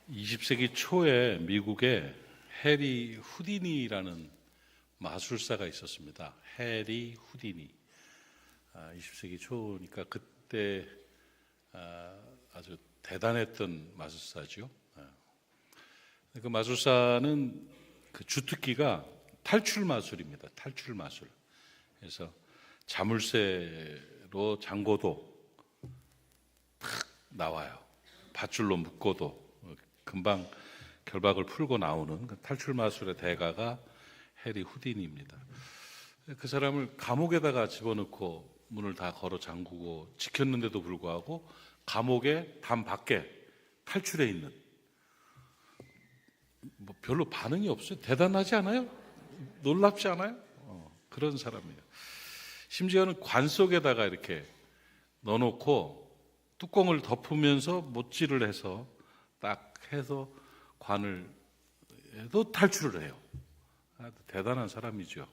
20세기 초에 미국에 해리 후디니라는 마술사가 있었습니다. 해리 후디니. 20세기 초니까 그때 아주 대단했던 마술사죠. 그 마술사는 그 주특기가 탈출 마술입니다. 탈출 마술. 그래서 자물쇠로 잠궈도 탁 나와요. 밧줄로 묶어도 금방 결박을 풀고 나오는 그 탈출 마술의 대가가 해리 후디니입니다. 그 사람을 감옥에다가 집어넣고 문을 다 걸어 잠그고 지켰는데도 불구하고 감옥의 담 밖에 탈출해 있는, 뭐 별로 반응이 없어요. 대단하지 않아요? 놀랍지 않아요? 그런 사람이에요. 심지어는 관 속에다가 이렇게 넣어놓고 뚜껑을 덮으면서 못질을 해서 딱 해서 관을 해도 탈출을 해요. 대단한 사람이죠.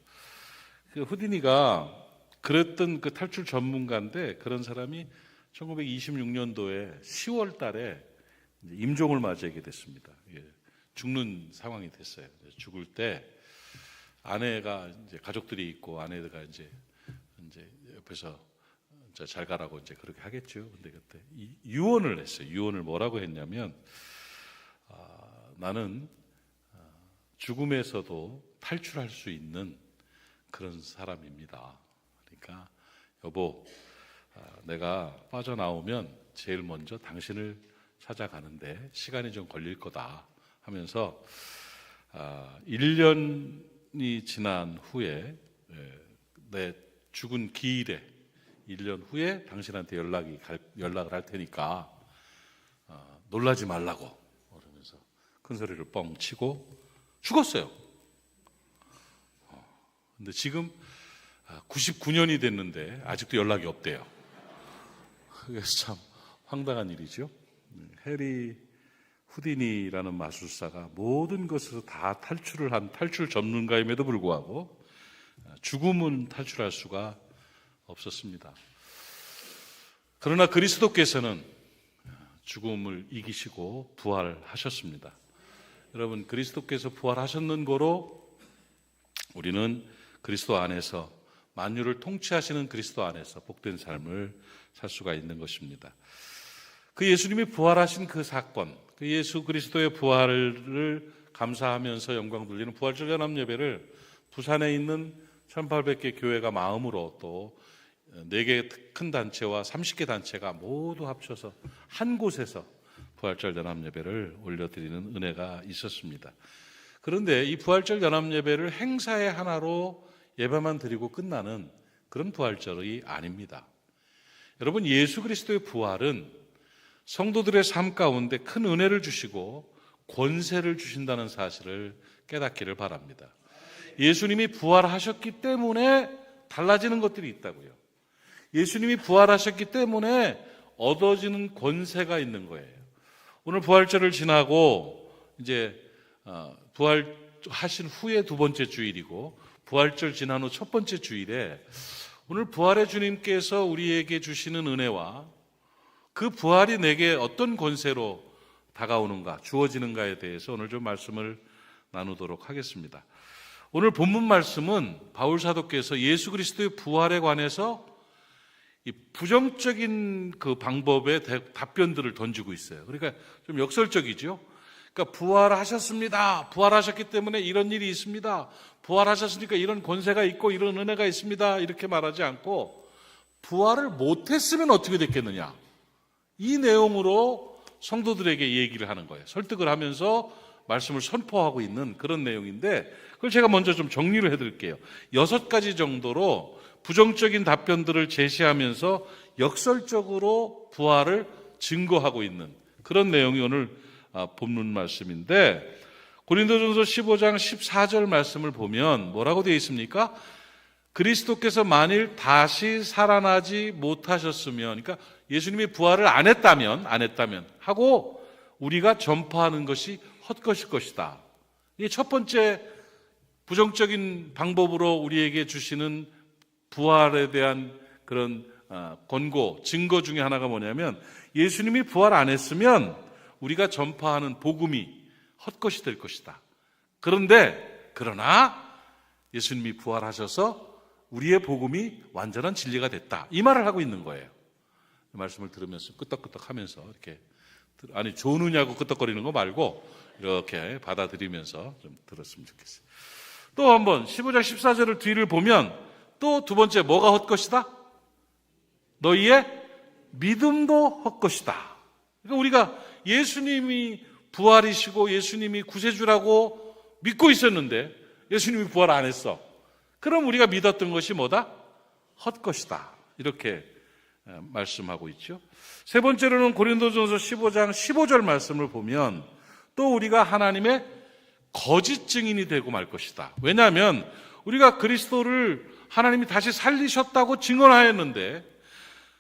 그 후디니가 그랬던 그 탈출 전문가인데, 그런 사람이 1926년도에 10월 달에 임종을 맞이하게 됐습니다. 죽는 상황이 됐어요. 죽을 때 아내가 이제 가족들이 있고 아내가 이제 옆에서 잘 가라고 이제 그렇게 하겠죠. 근데 그때 유언을 했어요. 유언을 뭐라고 했냐면, 나는 죽음에서도 탈출할 수 있는 그런 사람입니다. 그러니까 여보, 내가 빠져나오면 제일 먼저 당신을 찾아가는데 시간이 좀 걸릴 거다 하면서 1년이 지난 후에, 내 죽은 기일에 1년 후에 당신한테 연락을 할 테니까 놀라지 말라고 그러면서 큰 소리를 뻥 치고 죽었어요. 근데 지금 99년이 됐는데 아직도 연락이 없대요. 그래서 참 황당한 일이죠. 해리 후디니라는 마술사가 모든 것에서 다 탈출을 한 탈출 전문가임에도 불구하고 죽음은 탈출할 수가 없었습니다. 그러나 그리스도께서는 죽음을 이기시고 부활하셨습니다. 여러분, 그리스도께서 부활하셨는 거로 우리는 그리스도 안에서, 만유를 통치하시는 그리스도 안에서 복된 삶을 살 수가 있는 것입니다. 그 예수님이 부활하신 그 사건, 그 예수 그리스도의 부활을 감사하면서 영광 돌리는 부활절 연합예배를 부산에 있는 1800개 교회가 마음으로, 또 4개 큰 단체와 30개 단체가 모두 합쳐서 한 곳에서 부활절 연합예배를 올려드리는 은혜가 있었습니다. 그런데 이 부활절 연합예배를 행사의 하나로 예배만 드리고 끝나는 그런 부활절이 아닙니다. 여러분, 예수 그리스도의 부활은 성도들의 삶 가운데 큰 은혜를 주시고 권세를 주신다는 사실을 깨닫기를 바랍니다. 예수님이 부활하셨기 때문에 달라지는 것들이 있다고요. 예수님이 부활하셨기 때문에 얻어지는 권세가 있는 거예요. 오늘 부활절을 지나고 이제 부활하신 후에 두 번째 주일이고, 부활절 지난 후 첫 번째 주일에 오늘 부활의 주님께서 우리에게 주시는 은혜와 그 부활이 내게 어떤 권세로 다가오는가, 주어지는가에 대해서 오늘 좀 말씀을 나누도록 하겠습니다. 오늘 본문 말씀은 바울 사도께서 예수 그리스도의 부활에 관해서 이 부정적인 그 방법의 답변들을 던지고 있어요. 그러니까 좀 역설적이죠. 그러니까 부활하셨습니다. 부활하셨기 때문에 이런 일이 있습니다. 부활하셨으니까 이런 권세가 있고 이런 은혜가 있습니다. 이렇게 말하지 않고, 부활을 못했으면 어떻게 됐겠느냐, 이 내용으로 성도들에게 얘기를 하는 거예요. 설득을 하면서 말씀을 선포하고 있는 그런 내용인데, 그걸 제가 먼저 좀 정리를 해드릴게요. 6가지 정도로 부정적인 답변들을 제시하면서 역설적으로 부활을 증거하고 있는 그런 내용이 오늘 본문 말씀인데, 고린도전서 15장 14절 말씀을 보면 뭐라고 되어 있습니까? 그리스도께서 만일 다시 살아나지 못하셨으면, 그러니까 예수님이 부활을 안 했다면 하고 우리가 전파하는 것이 헛것일 것이다. 이게 첫 번째 부정적인 방법으로 우리에게 주시는 부활에 대한 그런 권고, 증거 중에 하나가 뭐냐면, 예수님이 부활 안 했으면 우리가 전파하는 복음이 헛것이 될 것이다. 그러나 예수님이 부활하셔서 우리의 복음이 완전한 진리가 됐다. 이 말을 하고 있는 거예요. 말씀을 들으면서 끄떡끄떡 하면서 이렇게, 아니 좋으냐고 끄떡거리는 거 말고 이렇게 받아들이면서 좀 들었으면 좋겠어요. 또 한번 15장 14절을 뒤를 보면 또 두 번째 뭐가 헛것이다? 너희의 믿음도 헛것이다. 그러니까 우리가 예수님이 부활이시고 예수님이 구세주라고 믿고 있었는데 예수님이 부활 안 했어. 그럼 우리가 믿었던 것이 뭐다? 헛것이다. 이렇게 말씀하고 있죠. 세 번째로는 고린도전서 15장 15절 말씀을 보면 또 우리가 하나님의 거짓 증인이 되고 말 것이다. 왜냐하면 우리가 그리스도를 하나님이 다시 살리셨다고 증언하였는데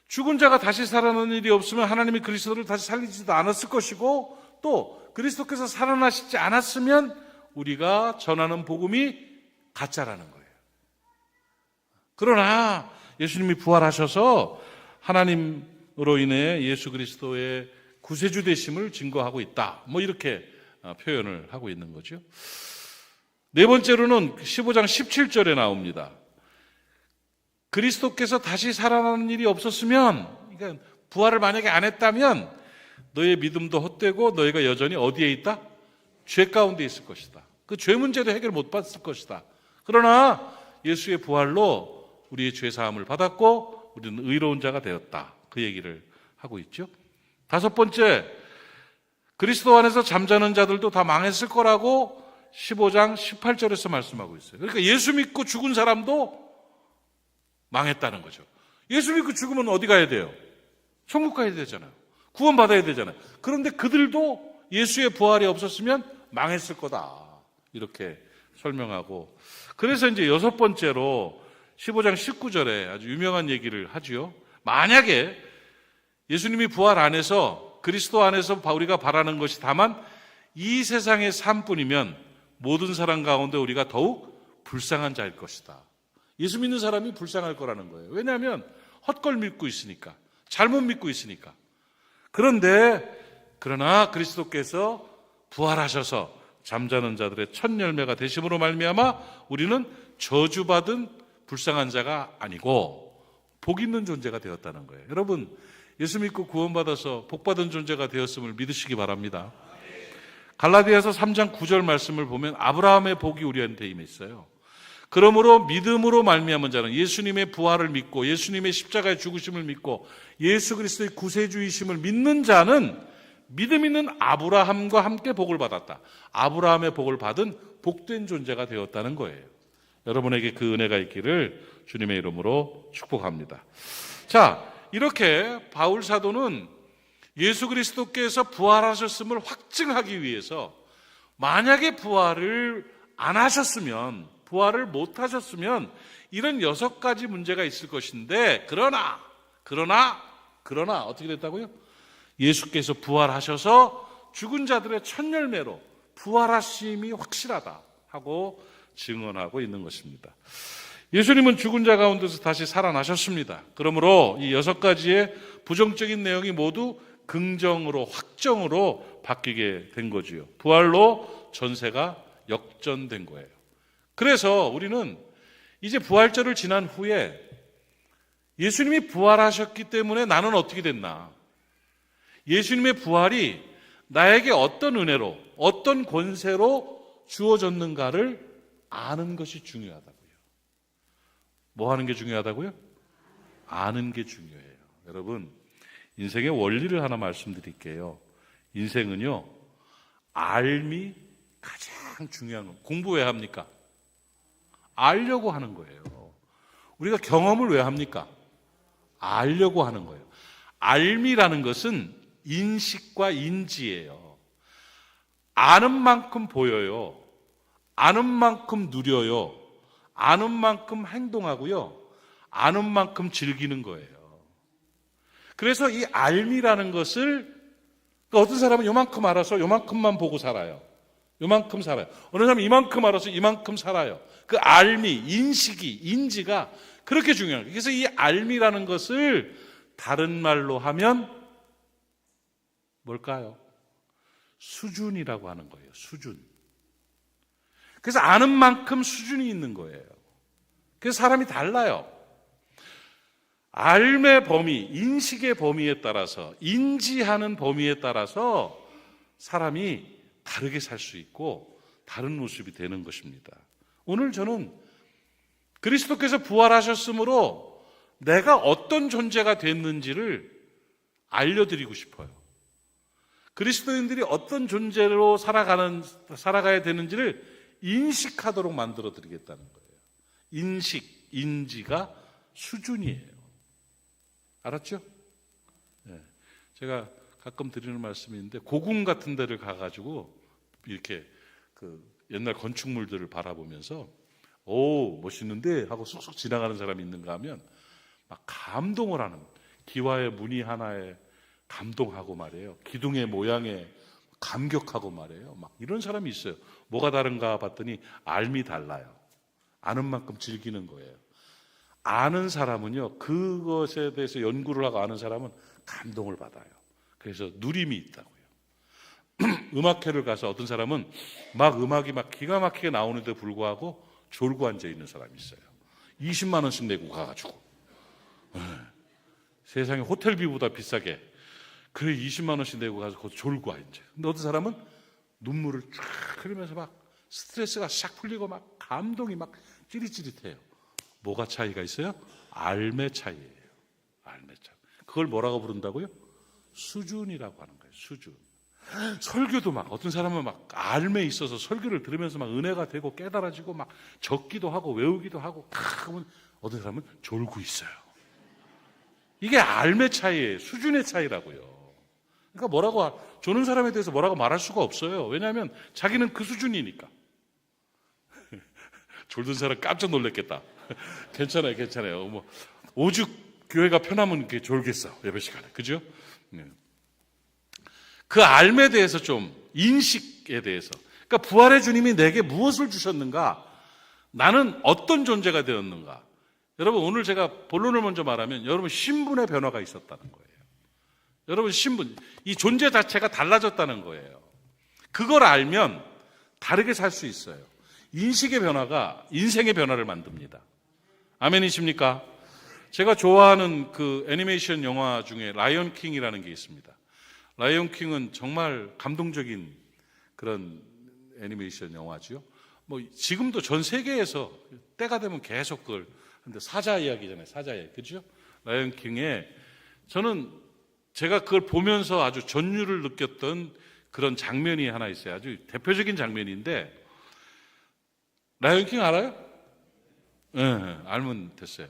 죽은 자가 다시 살아나는 일이 없으면 하나님이 그리스도를 다시 살리지도 않았을 것이고 또 그리스도께서 살아나시지 않았으면 우리가 전하는 복음이 가짜라는 거예요. 그러나 예수님이 부활하셔서 하나님으로 인해 예수 그리스도의 구세주 되심을 증거하고 있다. 이렇게 표현을 하고 있는 거죠. 네 번째로는 15장 17절에 나옵니다. 그리스도께서 다시 살아나는 일이 없었으면, 그러니까 부활을 만약에 안 했다면 너의 믿음도 헛되고 너희가 여전히 어디에 있다? 죄 가운데 있을 것이다. 그 죄 문제도 해결 못 받을 것이다. 그러나 예수의 부활로 우리의 죄 사함을 받았고 우리는 의로운 자가 되었다. 그 얘기를 하고 있죠. 다섯 번째, 그리스도 안에서 잠자는 자들도 다 망했을 거라고 15장 18절에서 말씀하고 있어요. 그러니까 예수 믿고 죽은 사람도 망했다는 거죠. 예수 믿고 죽으면 어디 가야 돼요? 천국 가야 되잖아요. 구원받아야 되잖아요. 그런데 그들도 예수의 부활이 없었으면 망했을 거다. 이렇게 설명하고, 그래서 이제 여섯 번째로 15장 19절에 아주 유명한 얘기를 하죠. 만약에 예수님이 부활 안에서 그리스도 안에서 우리가 바라는 것이 다만 이 세상의 삶뿐이면 모든 사람 가운데 우리가 더욱 불쌍한 자일 것이다. 예수 믿는 사람이 불쌍할 거라는 거예요. 왜냐하면 헛걸 믿고 있으니까, 잘못 믿고 있으니까. 그러나 그리스도께서 부활하셔서 잠자는 자들의 첫 열매가 되심으로 말미암아 우리는 저주받은 불쌍한 자가 아니고 복 있는 존재가 되었다는 거예요. 여러분, 예수 믿고 구원받아서 복받은 존재가 되었음을 믿으시기 바랍니다. 갈라디아서 3장 9절 말씀을 보면 아브라함의 복이 우리한테 임해 있어요. 그러므로 믿음으로 말미암은 자는 예수님의 부활을 믿고 예수님의 십자가의 죽으심을 믿고 예수 그리스도의 구세주이심을 믿는 자는 믿음 있는 아브라함과 함께 복을 받았다. 아브라함의 복을 받은 복된 존재가 되었다는 거예요. 여러분에게 그 은혜가 있기를 주님의 이름으로 축복합니다. 자, 이렇게 바울 사도는 예수 그리스도께서 부활하셨음을 확증하기 위해서 만약에 부활을 안 하셨으면, 부활을 못 하셨으면 이런 6가지 문제가 있을 것인데, 그러나 어떻게 됐다고요? 예수께서 부활하셔서 죽은 자들의 첫 열매로 부활하심이 확실하다 하고 증언하고 있는 것입니다. 예수님은 죽은 자 가운데서 다시 살아나셨습니다. 그러므로 이 6가지의 부정적인 내용이 모두 긍정으로, 확정으로 바뀌게 된 거지요. 부활로 전세가 역전된 거예요. 그래서 우리는 이제 부활절을 지난 후에 예수님이 부활하셨기 때문에 나는 어떻게 됐나? 예수님의 부활이 나에게 어떤 은혜로, 어떤 권세로 주어졌는가를 아는 것이 중요하다고요. 뭐 하는 게 중요하다고요? 아는 게 중요해요. 여러분, 인생의 원리를 하나 말씀드릴게요. 인생은요, 알미 가장 중요한 거. 공부 왜 합니까? 알려고 하는 거예요. 우리가 경험을 왜 합니까? 알려고 하는 거예요. 알미라는 것은 인식과 인지예요. 아는 만큼 보여요. 아는 만큼 누려요. 아는 만큼 행동하고요. 아는 만큼 즐기는 거예요. 그래서 이 알미라는 것을, 어떤 사람은 요만큼 알아서 요만큼만 보고 살아요. 요만큼 살아요. 어느 사람은 이만큼 알아서 이만큼 살아요. 그 알미, 인지가 그렇게 중요한 거예요. 그래서 이 알미라는 것을 다른 말로 하면 뭘까요? 수준이라고 하는 거예요. 수준. 그래서 아는 만큼 수준이 있는 거예요. 그래서 사람이 달라요. 삶의 범위, 인식의 범위에 따라서, 인지하는 범위에 따라서 사람이 다르게 살 수 있고 다른 모습이 되는 것입니다. 오늘 저는 그리스도께서 부활하셨으므로 내가 어떤 존재가 됐는지를 알려드리고 싶어요. 그리스도인들이 어떤 존재로 살아가야 되는지를 인식하도록 만들어 드리겠다는 거예요. 인식, 인지가 수준이에요. 알았죠? 네. 제가 가끔 드리는 말씀인데 고궁 같은 데를 가가지고 이렇게 그 옛날 건축물들을 바라보면서 오 멋있는데 하고 쑥쑥 지나가는 사람이 있는가 하면 막 감동을 하는, 기와의 무늬 하나에 감동하고 말이에요. 기둥의 모양에 감격하고 말이에요. 막 이런 사람이 있어요. 뭐가 다른가 봤더니 알미 달라요. 아는 만큼 즐기는 거예요. 아는 사람은요, 그것에 대해서 연구를 하고 아는 사람은 감동을 받아요. 그래서 누림이 있다고요. 음악회를 가서 어떤 사람은 막 음악이 막 기가 막히게 나오는데 불구하고 졸고 앉아 있는 사람이 있어요. 20만 원씩 내고 가가지고 세상에 호텔비보다 비싸게 그래 20만 원씩 내고 가서 거기서 졸고 앉아. 근데 어떤 사람은 눈물을 쫙 흘리면서 막 스트레스가 싹 풀리고 막 감동이 막 찌릿찌릿해요. 뭐가 차이가 있어요? 삶의 차이예요. 삶의 차이. 그걸 뭐라고 부른다고요? 수준이라고 하는 거예요. 수준. 설교도 막 어떤 사람은 막 삶에 있어서 설교를 들으면서 막 은혜가 되고 깨달아지고 막 적기도 하고 외우기도 하고 하면 어떤 사람은 졸고 있어요. 이게 삶의 차이예요. 수준의 차이라고요. 그러니까 조는 사람에 대해서 뭐라고 말할 수가 없어요. 왜냐하면 자기는 그 수준이니까. 졸던 사람 깜짝 놀랐겠다. 괜찮아요, 괜찮아요. 뭐 오죽 교회가 편하면 이렇게 졸겠어 예배 시간에, 그죠? 네. 그 삶에 대해서 좀 인식에 대해서. 그러니까 부활의 주님이 내게 무엇을 주셨는가? 나는 어떤 존재가 되었는가? 여러분 오늘 제가 본론을 먼저 말하면 여러분 신분의 변화가 있었다는 거예요. 여러분 신분, 이 존재 자체가 달라졌다는 거예요. 그걸 알면 다르게 살 수 있어요. 인식의 변화가 인생의 변화를 만듭니다. 아멘이십니까? 제가 좋아하는 그 애니메이션 영화 중에 라이언 킹이라는 게 있습니다. 라이언 킹은 정말 감동적인 그런 애니메이션 영화죠. 뭐 지금도 전 세계에서 때가 되면 계속 그걸 근데 사자 이야기잖아요. 사자 이야기. 그죠? 라이언 킹에 저는 제가 그걸 보면서 아주 전율을 느꼈던 그런 장면이 하나 있어요. 아주 대표적인 장면인데 라이언 킹 알아요? 네, 알면 됐어요.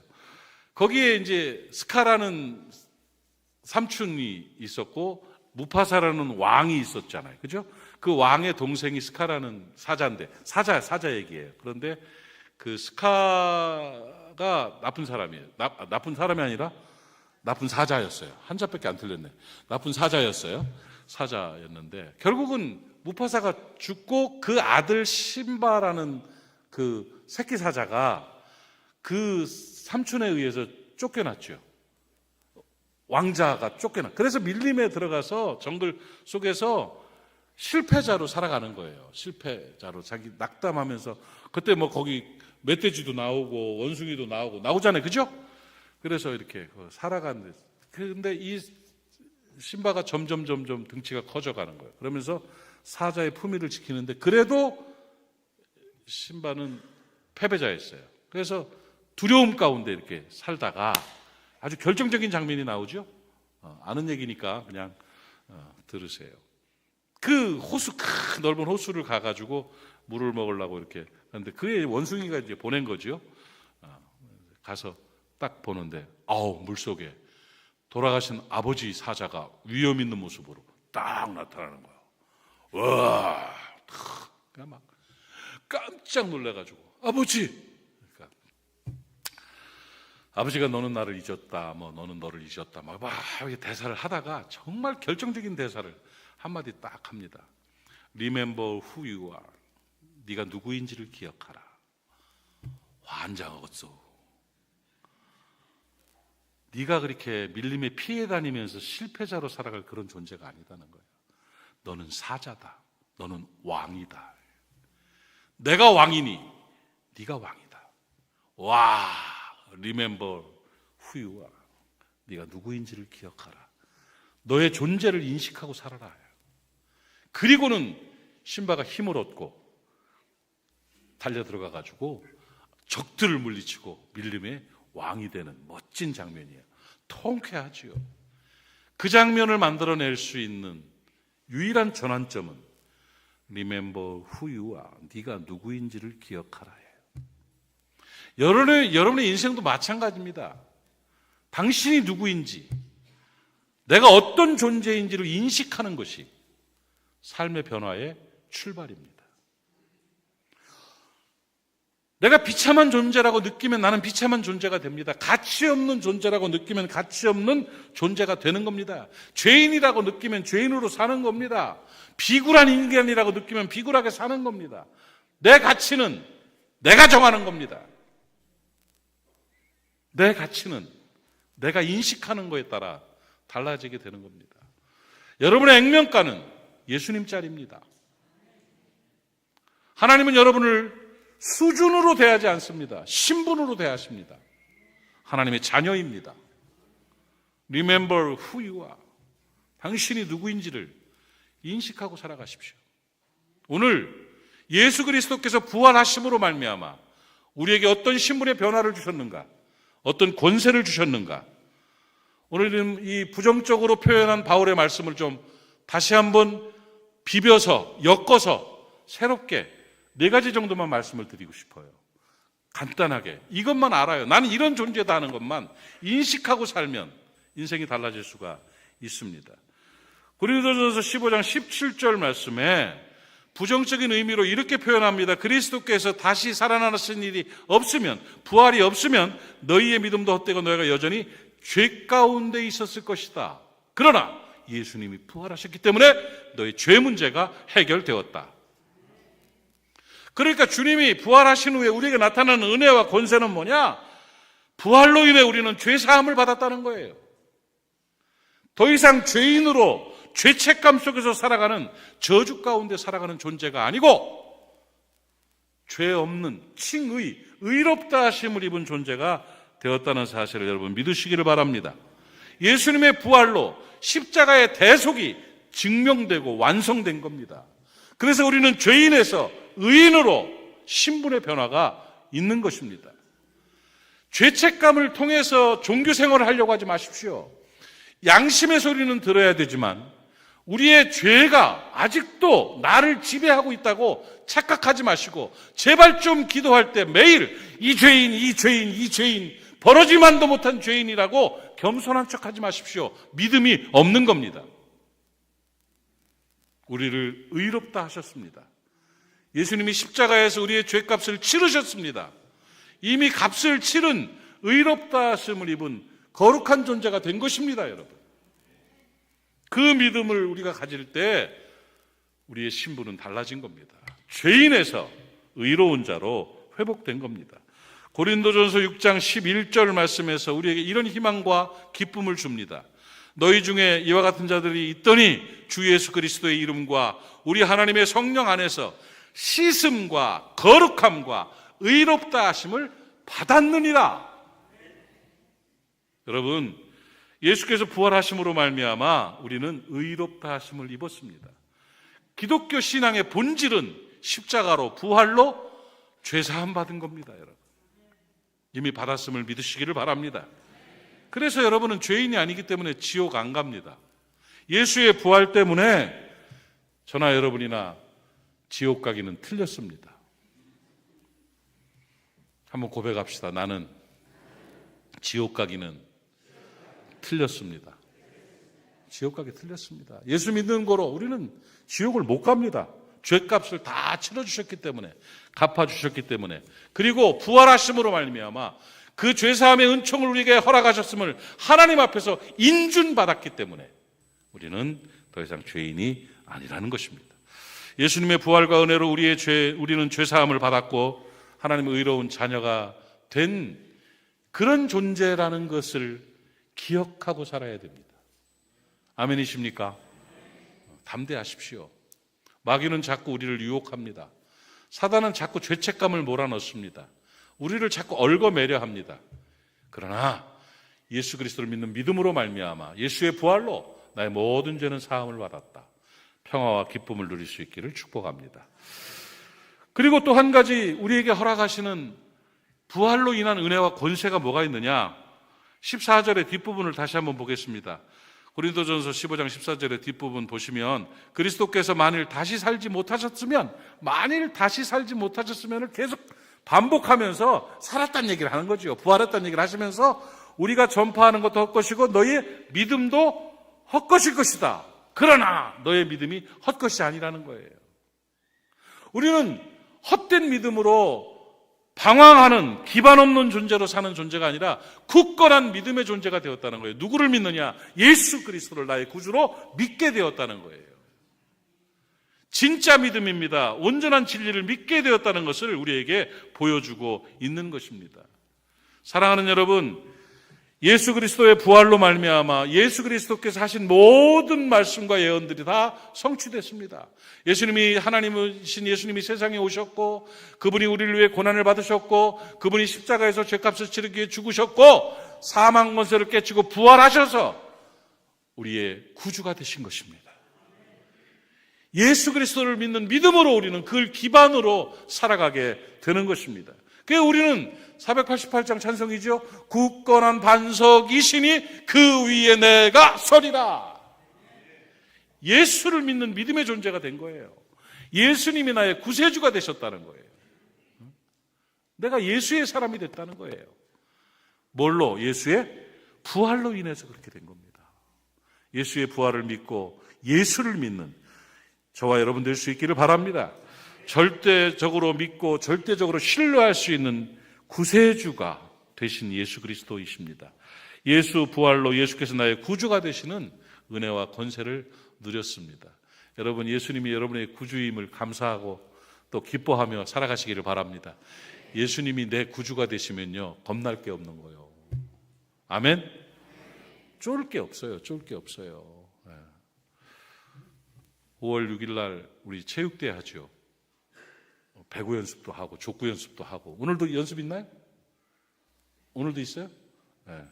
거기에 이제 스카라는 삼촌이 있었고 무파사라는 왕이 있었잖아요. 그죠? 그 왕의 동생이 스카라는 사자인데 사자 얘기예요. 그런데 그 스카가 나쁜 사람이에요. 나쁜 사람이 아니라 나쁜 사자였어요. 한자밖에 안 틀렸네. 나쁜 사자였어요. 사자였는데 결국은 무파사가 죽고 그 아들 신바라는 그 새끼 사자가 그 삼촌에 의해서 쫓겨났죠. 왕자가 그래서 밀림에 들어가서 정글 속에서 실패자로 살아가는 거예요. 실패자로 자기 낙담하면서 그때 뭐 거기 멧돼지도 나오고 원숭이도 나오잖아요. 그죠? 그래서 이렇게 살아가는데 근데 이 신바가 점점 등치가 커져가는 거예요. 그러면서 사자의 품위를 지키는데 그래도 신바는 패배자였어요. 그래서 두려움 가운데 이렇게 살다가 아주 결정적인 장면이 나오죠. 아는 얘기니까 그냥 들으세요. 그 호수, 큰 넓은 호수를 가가지고 물을 먹으려고 이렇게 하는데 그의 원숭이가 이제 보낸 거죠. 가서 딱 보는데 물속에 돌아가신 아버지 사자가 위험 있는 모습으로 딱 나타나는 거예요. 와, 그냥 막 깜짝 놀래가지고 아버지. 아버지가 너는 나를 잊었다, 뭐 너는 너를 잊었다, 막 이렇게 대사를 하다가 정말 결정적인 대사를 한마디 딱 합니다. Remember who you are. 네가 누구인지를 기억하라. 환장하겠소. 네가 그렇게 밀림에 피해 다니면서 실패자로 살아갈 그런 존재가 아니다는 거예요. 너는 사자다. 너는 왕이다. 내가 왕이니 네가 왕이다. 와, remember who you are. 네가 누구인지를 기억하라. 너의 존재를 인식하고 살아라. 그리고는 신바가 힘을 얻고 달려들어가 가지고 적들을 물리치고 밀림의 왕이 되는 멋진 장면이에요. 통쾌하지요. 그 장면을 만들어낼 수 있는 유일한 전환점은 Remember who you are. 네가 누구인지를 기억하라 해요. 여러분의 인생도 마찬가지입니다. 당신이 누구인지, 내가 어떤 존재인지를 인식하는 것이 삶의 변화의 출발입니다. 내가 비참한 존재라고 느끼면 나는 비참한 존재가 됩니다. 가치 없는 존재라고 느끼면 가치 없는 존재가 되는 겁니다. 죄인이라고 느끼면 죄인으로 사는 겁니다. 비굴한 인간이라고 느끼면 비굴하게 사는 겁니다. 내 가치는 내가 정하는 겁니다. 내 가치는 내가 인식하는 거에 따라 달라지게 되는 겁니다. 여러분의 액면가는 예수님 짤입니다. 하나님은 여러분을 수준으로 대하지 않습니다. 신분으로 대하십니다. 하나님의 자녀입니다. Remember who you are. 당신이 누구인지를 인식하고 살아가십시오. 오늘 예수 그리스도께서 부활하심으로 말미암아 우리에게 어떤 신분의 변화를 주셨는가, 어떤 권세를 주셨는가, 오늘은 이 부정적으로 표현한 바울의 말씀을 좀 다시 한번 비벼서 엮어서 새롭게 4가지 정도만 말씀을 드리고 싶어요. 간단하게 이것만 알아요. 나는 이런 존재다 하는 것만 인식하고 살면 인생이 달라질 수가 있습니다. 고린도전서 15장 17절 말씀에 부정적인 의미로 이렇게 표현합니다. 그리스도께서 다시 살아나신 일이 없으면, 부활이 없으면 너희의 믿음도 헛되고 너희가 여전히 죄 가운데 있었을 것이다. 그러나 예수님이 부활하셨기 때문에 너희 죄 문제가 해결되었다. 그러니까 주님이 부활하신 후에 우리에게 나타나는 은혜와 권세는 뭐냐? 부활로 인해 우리는 죄 사함을 받았다는 거예요. 더 이상 죄인으로 죄책감 속에서 살아가는, 저주 가운데 살아가는 존재가 아니고 죄 없는 칭의, 의롭다 하심을 입은 존재가 되었다는 사실을 여러분 믿으시기를 바랍니다. 예수님의 부활로 십자가의 대속이 증명되고 완성된 겁니다. 그래서 우리는 죄인에서 의인으로 신분의 변화가 있는 것입니다. 죄책감을 통해서 종교 생활을 하려고 하지 마십시오. 양심의 소리는 들어야 되지만 우리의 죄가 아직도 나를 지배하고 있다고 착각하지 마시고 제발 좀 기도할 때 매일 이 죄인 벌어지만도 못한 죄인이라고 겸손한 척하지 마십시오. 믿음이 없는 겁니다. 우리를 의롭다 하셨습니다. 예수님이 십자가에서 우리의 죄값을 치르셨습니다. 이미 값을 치른 의롭다 하심을 입은 거룩한 존재가 된 것입니다, 여러분. 그 믿음을 우리가 가질 때 우리의 신분은 달라진 겁니다. 죄인에서 의로운 자로 회복된 겁니다. 고린도전서 6장 11절 말씀에서 우리에게 이런 희망과 기쁨을 줍니다. 너희 중에 이와 같은 자들이 있더니 주 예수 그리스도의 이름과 우리 하나님의 성령 안에서 씻음과 거룩함과 의롭다 하심을 받았느니라. 여러분, 예수께서 부활하심으로 말미암아 우리는 의롭다 하심을 입었습니다. 기독교 신앙의 본질은 십자가로, 부활로 죄사함 받은 겁니다, 여러분. 이미 받았음을 믿으시기를 바랍니다. 그래서 여러분은 죄인이 아니기 때문에 지옥 안 갑니다. 예수의 부활 때문에 저나 여러분이나 지옥 가기는 틀렸습니다. 한번 고백합시다. 나는 지옥 가기는 틀렸습니다. 지옥 가기 틀렸습니다. 예수 믿는 거로 우리는 지옥을 못 갑니다. 죄값을 다 치러주셨기 때문에, 갚아주셨기 때문에, 그리고 부활하심으로 말미암아 그 죄사함의 은총을 우리에게 허락하셨음을 하나님 앞에서 인준받았기 때문에 우리는 더 이상 죄인이 아니라는 것입니다. 예수님의 부활과 은혜로 우리는 죄사함을 받았고 하나님의 의로운 자녀가 된 그런 존재라는 것을 기억하고 살아야 됩니다. 아멘이십니까? 담대하십시오. 마귀는 자꾸 우리를 유혹합니다. 사단은 자꾸 죄책감을 몰아넣습니다. 우리를 자꾸 얽어매려 합니다. 그러나 예수 그리스도를 믿는 믿음으로 말미암아 예수의 부활로 나의 모든 죄는 사함을 받았다. 평화와 기쁨을 누릴 수 있기를 축복합니다. 그리고 또 한 가지 우리에게 허락하시는 부활로 인한 은혜와 권세가 뭐가 있느냐? 14절의 뒷부분을 다시 한번 보겠습니다. 고린도전서 15장 14절의 뒷부분 보시면 그리스도께서 만일 다시 살지 못하셨으면을 계속 반복하면서 살았다는 얘기를 하는 거죠. 부활했다는 얘기를 하시면서 우리가 전파하는 것도 헛것이고 너의 믿음도 헛것일 것이다. 그러나 너의 믿음이 헛것이 아니라는 거예요. 우리는 헛된 믿음으로 방황하는 기반 없는 존재로 사는 존재가 아니라 굳건한 믿음의 존재가 되었다는 거예요. 누구를 믿느냐? 예수 그리스도를 나의 구주로 믿게 되었다는 거예요. 진짜 믿음입니다. 온전한 진리를 믿게 되었다는 것을 우리에게 보여주고 있는 것입니다. 사랑하는 여러분, 예수 그리스도의 부활로 말미암아 예수 그리스도께서 하신 모든 말씀과 예언들이 다 성취됐습니다. 예수님이 하나님이신 예수님이 세상에 오셨고 그분이 우리를 위해 고난을 받으셨고 그분이 십자가에서 죄값을 치르기 위해 죽으셨고 사망 권세를 깨치고 부활하셔서 우리의 구주가 되신 것입니다. 예수 그리스도를 믿는 믿음으로 우리는 그걸 기반으로 살아가게 되는 것입니다. 그래서 우리는 488장 찬송이죠. 굳건한 반석이시니 그 위에 내가 서리라. 예수를 믿는 믿음의 존재가 된 거예요. 예수님이 나의 구세주가 되셨다는 거예요. 내가 예수의 사람이 됐다는 거예요. 뭘로? 예수의 부활로 인해서 그렇게 된 겁니다. 예수의 부활을 믿고 예수를 믿는 저와 여러분 될 수 있기를 바랍니다. 절대적으로 믿고 절대적으로 신뢰할 수 있는 구세주가 되신 예수 그리스도이십니다. 예수 부활로 예수께서 나의 구주가 되시는 은혜와 권세를 누렸습니다. 여러분, 예수님이 여러분의 구주임을 감사하고 또 기뻐하며 살아가시기를 바랍니다. 예수님이 내 구주가 되시면요, 겁날 게 없는 거예요. 아멘? 쫄을 게 없어요. 쫄을 게 없어요. 5월 6일 날 우리 체육대회 하죠. 배구 연습도 하고 족구 연습도 하고. 오늘도 연습 있나요? 오늘도 있어요? 네.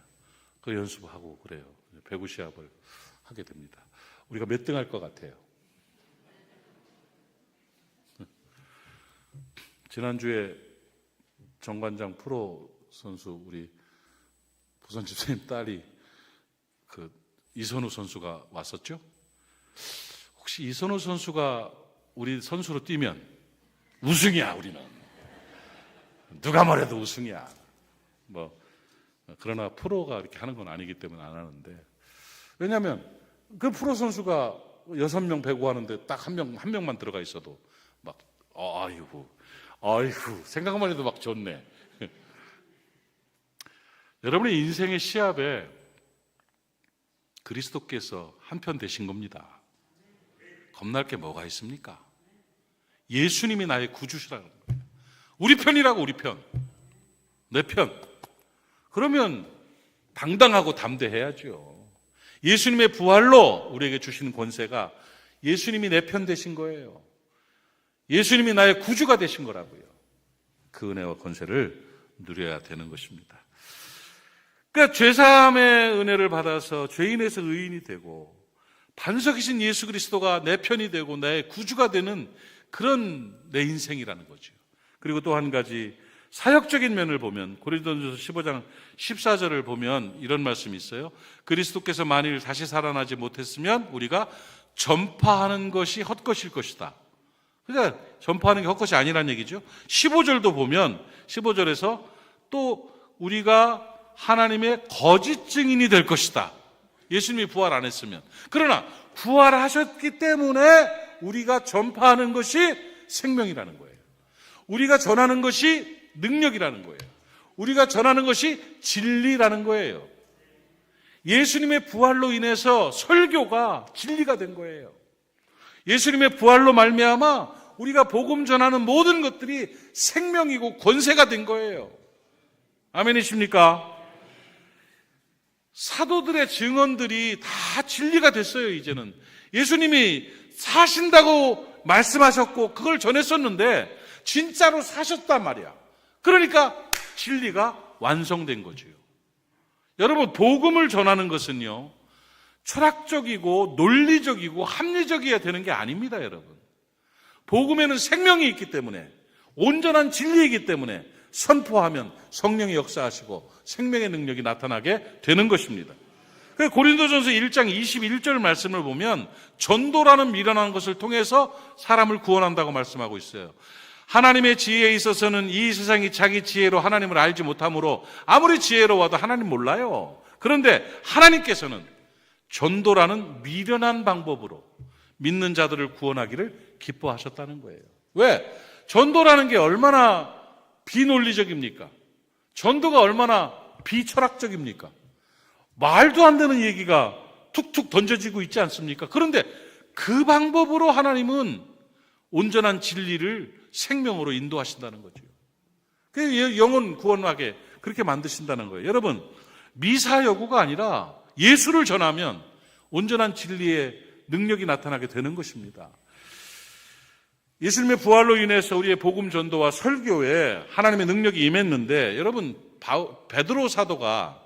그 연습하고 그래요. 배구 시합을 하게 됩니다. 우리가 몇 등 할 것 같아요? 지난주에 정관장 프로 선수 우리 부선 집사님 딸이 그 이선우 선수가 왔었죠? 혹시 이선우 선수가 우리 선수로 뛰면 우승이야, 우리는. 누가 뭐래도 우승이야. 그러나 프로가 이렇게 하는 건 아니기 때문에 안 하는데. 왜냐하면 그 프로 선수가 6명 배구 하는데 딱 한 명만 들어가 있어도 막, 아이고, 생각만 해도 막 좋네. 여러분의 인생의 시합에 그리스도께서 한편 되신 겁니다. 겁날 게 뭐가 있습니까? 예수님이 나의 구주시라는 거예요. 우리 편이라고, 우리 편. 내 편. 그러면 당당하고 담대해야죠. 예수님의 부활로 우리에게 주시는 권세가 예수님이 내 편 되신 거예요. 예수님이 나의 구주가 되신 거라고요. 그 은혜와 권세를 누려야 되는 것입니다. 그러니까 죄사함의 은혜를 받아서 죄인에서 의인이 되고 반석이신 예수 그리스도가 내 편이 되고 나의 구주가 되는 그런 내 인생이라는 거죠. 그리고 또 한 가지 사역적인 면을 보면 고린도전서 15장 14절을 보면 이런 말씀이 있어요. 그리스도께서 만일 다시 살아나지 못했으면 우리가 전파하는 것이 헛것일 것이다. 그러니까 전파하는 게 헛것이 아니란 얘기죠. 15절도 보면 15절에서 또 우리가 하나님의 거짓 증인이 될 것이다. 예수님이 부활 안 했으면. 그러나 부활하셨기 때문에 우리가 전파하는 것이 생명이라는 거예요. 우리가 전하는 것이 능력이라는 거예요. 우리가 전하는 것이 진리라는 거예요. 예수님의 부활로 인해서 설교가 진리가 된 거예요. 예수님의 부활로 말미암아 우리가 복음 전하는 모든 것들이 생명이고 권세가 된 거예요. 아멘이십니까? 사도들의 증언들이 다 진리가 됐어요. 이제는 예수님이 사신다고 말씀하셨고 그걸 전했었는데 진짜로 사셨단 말이야. 그러니까 진리가 완성된 거죠. 여러분, 복음을 전하는 것은요, 철학적이고 논리적이고 합리적이어야 되는 게 아닙니다, 여러분. 복음에는 생명이 있기 때문에, 온전한 진리이기 때문에 선포하면 성령이 역사하시고 생명의 능력이 나타나게 되는 것입니다. 고린도전서 1장 21절 말씀을 보면 전도라는 미련한 것을 통해서 사람을 구원한다고 말씀하고 있어요. 하나님의 지혜에 있어서는 이 세상이 자기 지혜로 하나님을 알지 못하므로 아무리 지혜로워도 하나님 몰라요. 그런데 하나님께서는 전도라는 미련한 방법으로 믿는 자들을 구원하기를 기뻐하셨다는 거예요. 왜? 전도라는 게 얼마나 비논리적입니까? 전도가 얼마나 비철학적입니까? 말도 안 되는 얘기가 툭툭 던져지고 있지 않습니까? 그런데 그 방법으로 하나님은 온전한 진리를 생명으로 인도하신다는 거죠. 그 영혼 구원하게 그렇게 만드신다는 거예요. 여러분, 미사여구가 아니라 예수를 전하면 온전한 진리의 능력이 나타나게 되는 것입니다. 예수님의 부활로 인해서 우리의 복음 전도와 설교에 하나님의 능력이 임했는데, 여러분, 베드로 사도가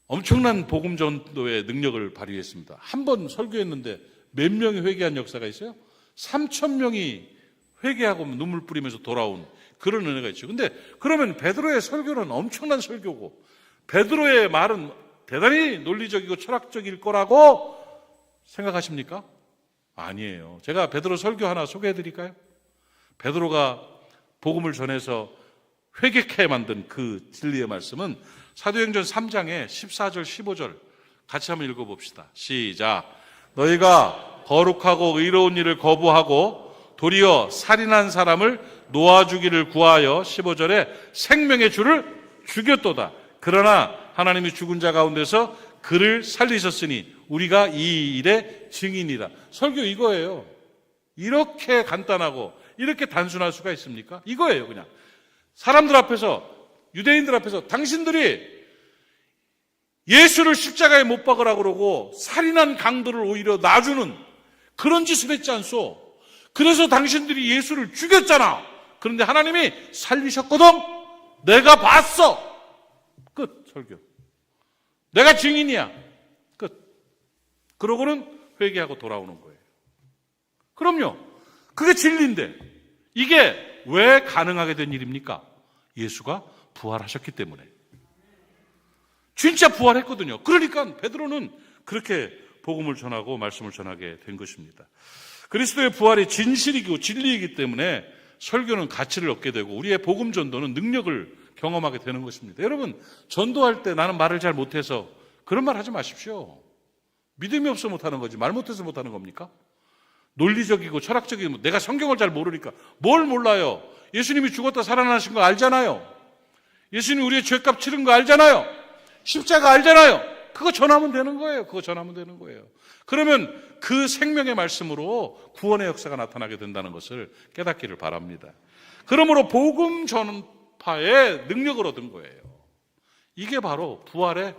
엄청난 복음 전도의 능력을 발휘했습니다. 한 번 설교했는데 몇 명이 회개한 역사가 있어요? 3,000명이 회개하고 눈물 뿌리면서 돌아온 그런 은혜가 있죠. 근데 그러면 베드로의 설교는 엄청난 설교고 베드로의 말은 대단히 논리적이고 철학적일 거라고 생각하십니까? 아니에요. 제가 베드로 설교 하나 소개해 드릴까요? 베드로가 복음을 전해서 회개케 만든 그 진리의 말씀은 사도행전 3장의 14절 15절 같이 한번 읽어봅시다. 시작. 너희가 거룩하고 의로운 일을 거부하고 도리어 살인한 사람을 놓아주기를 구하여 15절에 생명의 주를 죽였도다. 그러나 하나님이 죽은 자 가운데서 그를 살리셨으니 우리가 이 일의 증인이라. 설교 이거예요. 이렇게 간단하고 이렇게 단순할 수가 있습니까? 이거예요. 그냥 사람들 앞에서, 유대인들 앞에서 당신들이 예수를 십자가에 못 박으라고 그러고 살인한 강도를 오히려 놔주는 그런 짓을 했지 않소? 그래서 당신들이 예수를 죽였잖아. 그런데 하나님이 살리셨거든. 내가 봤어. 끝. 설교. 내가 증인이야. 끝. 그러고는 회개하고 돌아오는 거예요. 그럼요. 그게 진리인데 이게 왜 가능하게 된 일입니까? 예수가 부활하셨기 때문에. 진짜 부활했거든요. 그러니까 베드로는 그렇게 복음을 전하고 말씀을 전하게 된 것입니다. 그리스도의 부활이 진실이고 진리이기 때문에 설교는 가치를 얻게 되고 우리의 복음 전도는 능력을 경험하게 되는 것입니다. 여러분, 전도할 때 나는 말을 잘 못해서 그런 말 하지 마십시오. 믿음이 없어 못하는 거지 말 못해서 못하는 겁니까? 논리적이고 철학적이고 내가 성경을 잘 모르니까. 뭘 몰라요? 예수님이 죽었다 살아나신 거 알잖아요. 예수님이 우리의 죄값 치른 거 알잖아요. 십자가 알잖아요. 그거 전하면 되는 거예요. 그거 전하면 되는 거예요. 그러면 그 생명의 말씀으로 구원의 역사가 나타나게 된다는 것을 깨닫기를 바랍니다. 그러므로 복음 전파의 능력을 얻은 거예요. 이게 바로 부활의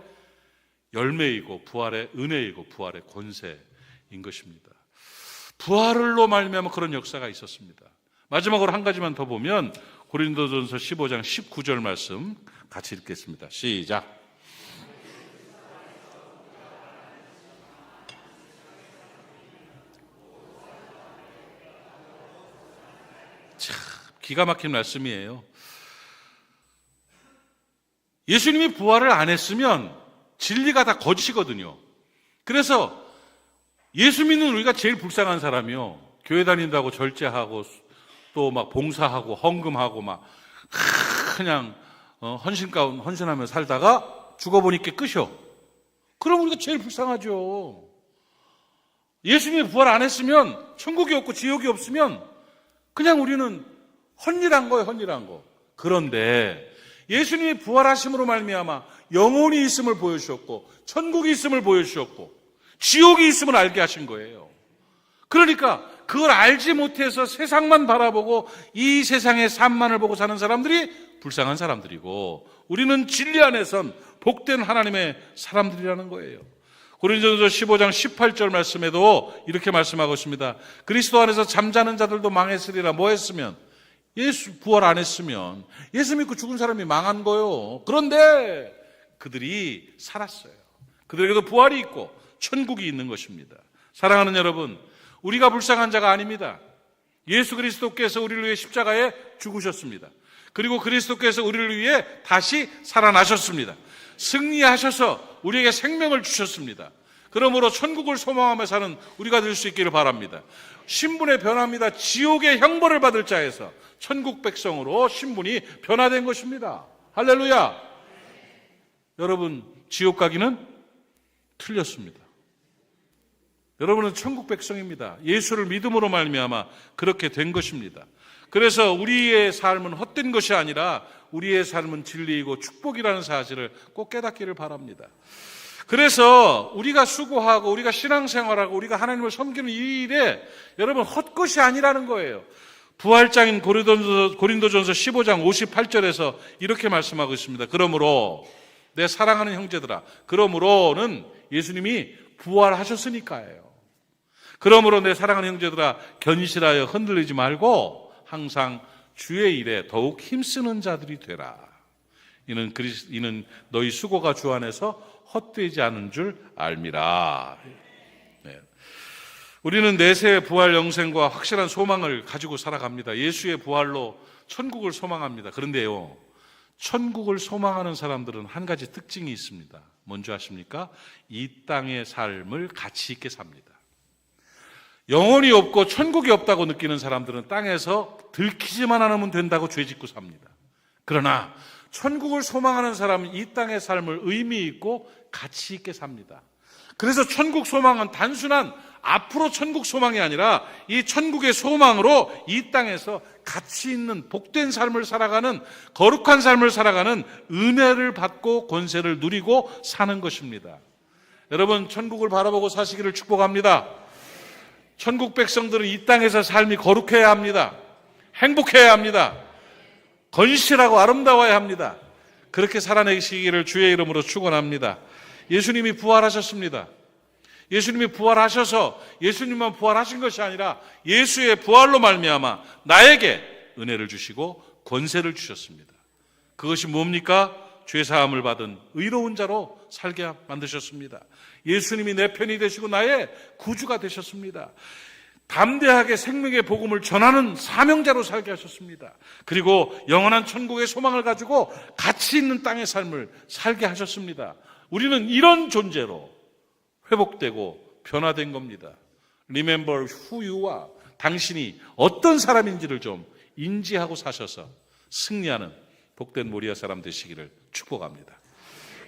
열매이고 부활의 은혜이고 부활의 권세인 것입니다. 부활로 말미암아 그런 역사가 있었습니다. 마지막으로 한 가지만 더 보면 고린도전서 15장 19절 말씀 같이 읽겠습니다. 시작. 참 기가 막힌 말씀이에요. 예수님이 부활을 안 했으면 진리가 다 거짓이거든요. 그래서 예수 믿는 우리가 제일 불쌍한 사람이요. 교회 다닌다고 절제하고 또 막 봉사하고 헌금하고 막 그냥 헌신하며 살다가 죽어보니까 끝이요. 그럼 우리가 제일 불쌍하죠. 예수님이 부활 안 했으면 천국이 없고 지옥이 없으면 그냥 우리는 헌일한 거예요. 헌일한 거. 그런데 예수님이 부활하심으로 말미암아 영혼이 있음을 보여주셨고 천국이 있음을 보여주셨고 지옥이 있음을 알게 하신 거예요. 그러니까 그걸 알지 못해서 세상만 바라보고 이 세상의 삶만을 보고 사는 사람들이 불쌍한 사람들이고 우리는 진리 안에선 복된 하나님의 사람들이라는 거예요. 고린도전서 15장 18절 말씀에도 이렇게 말씀하고 있습니다. 그리스도 안에서 잠자는 자들도 망했으리라. 뭐 했으면? 예수 부활 안 했으면 예수 믿고 죽은 사람이 망한 거예요. 그런데 그들이 살았어요. 그들에게도 부활이 있고 천국이 있는 것입니다. 사랑하는 여러분, 우리가 불쌍한 자가 아닙니다. 예수 그리스도께서 우리를 위해 십자가에 죽으셨습니다. 그리고 그리스도께서 우리를 위해 다시 살아나셨습니다. 승리하셔서 우리에게 생명을 주셨습니다. 그러므로 천국을 소망하며 사는 우리가 될 수 있기를 바랍니다. 신분의 변화입니다. 지옥의 형벌을 받을 자에서 천국 백성으로 신분이 변화된 것입니다. 할렐루야. 여러분, 지옥 가기는 틀렸습니다. 여러분은 천국 백성입니다. 예수를 믿음으로 말미암아 그렇게 된 것입니다. 그래서 우리의 삶은 헛된 것이 아니라 우리의 삶은 진리이고 축복이라는 사실을 꼭 깨닫기를 바랍니다. 그래서 우리가 수고하고 우리가 신앙생활하고 우리가 하나님을 섬기는 이 일에 여러분 헛것이 아니라는 거예요. 부활장인 고린도전서 15장 58절에서 이렇게 말씀하고 있습니다. 그러므로 내 사랑하는 형제들아, 그러므로는 예수님이 부활하셨으니까예요. 그러므로 내 사랑하는 형제들아, 견실하여 흔들리지 말고 항상 주의 일에 더욱 힘쓰는 자들이 되라. 이는 너희 수고가 주 안에서 헛되지 않은 줄 알미라. 네. 우리는 내세의 부활 영생과 확실한 소망을 가지고 살아갑니다. 예수의 부활로 천국을 소망합니다. 그런데요, 천국을 소망하는 사람들은 한 가지 특징이 있습니다. 뭔지 아십니까? 이 땅의 삶을 가치 있게 삽니다. 영혼이 없고 천국이 없다고 느끼는 사람들은 땅에서 들키지만 않으면 된다고 죄짓고 삽니다. 그러나 천국을 소망하는 사람은 이 땅의 삶을 의미 있고 가치 있게 삽니다. 그래서 천국 소망은 단순한 앞으로 천국 소망이 아니라 이 천국의 소망으로 이 땅에서 가치 있는 복된 삶을 살아가는, 거룩한 삶을 살아가는, 은혜를 받고 권세를 누리고 사는 것입니다. 여러분, 천국을 바라보고 사시기를 축복합니다. 천국 백성들은 이 땅에서 삶이 거룩해야 합니다. 행복해야 합니다. 건실하고 아름다워야 합니다. 그렇게 살아내시기를 주의 이름으로 축원합니다. 예수님이 부활하셨습니다. 예수님이 부활하셔서 예수님만 부활하신 것이 아니라 예수의 부활로 말미암아 나에게 은혜를 주시고 권세를 주셨습니다. 그것이 뭡니까? 죄사함을 받은 의로운 자로 살게 만드셨습니다. 예수님이 내 편이 되시고 나의 구주가 되셨습니다. 담대하게 생명의 복음을 전하는 사명자로 살게 하셨습니다. 그리고 영원한 천국의 소망을 가지고 가치 있는 땅의 삶을 살게 하셨습니다. 우리는 이런 존재로 회복되고 변화된 겁니다. Remember who you are. 당신이 어떤 사람인지를 좀 인지하고 사셔서 승리하는 복된 모리아 사람 되시기를 축복합니다.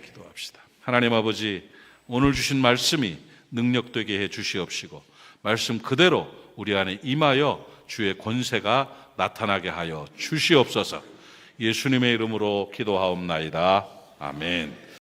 기도합시다. 하나님 아버지, 오늘 주신 말씀이 능력되게 해 주시옵시고 말씀 그대로 우리 안에 임하여 주의 권세가 나타나게 하여 주시옵소서. 예수님의 이름으로 기도하옵나이다. 아멘.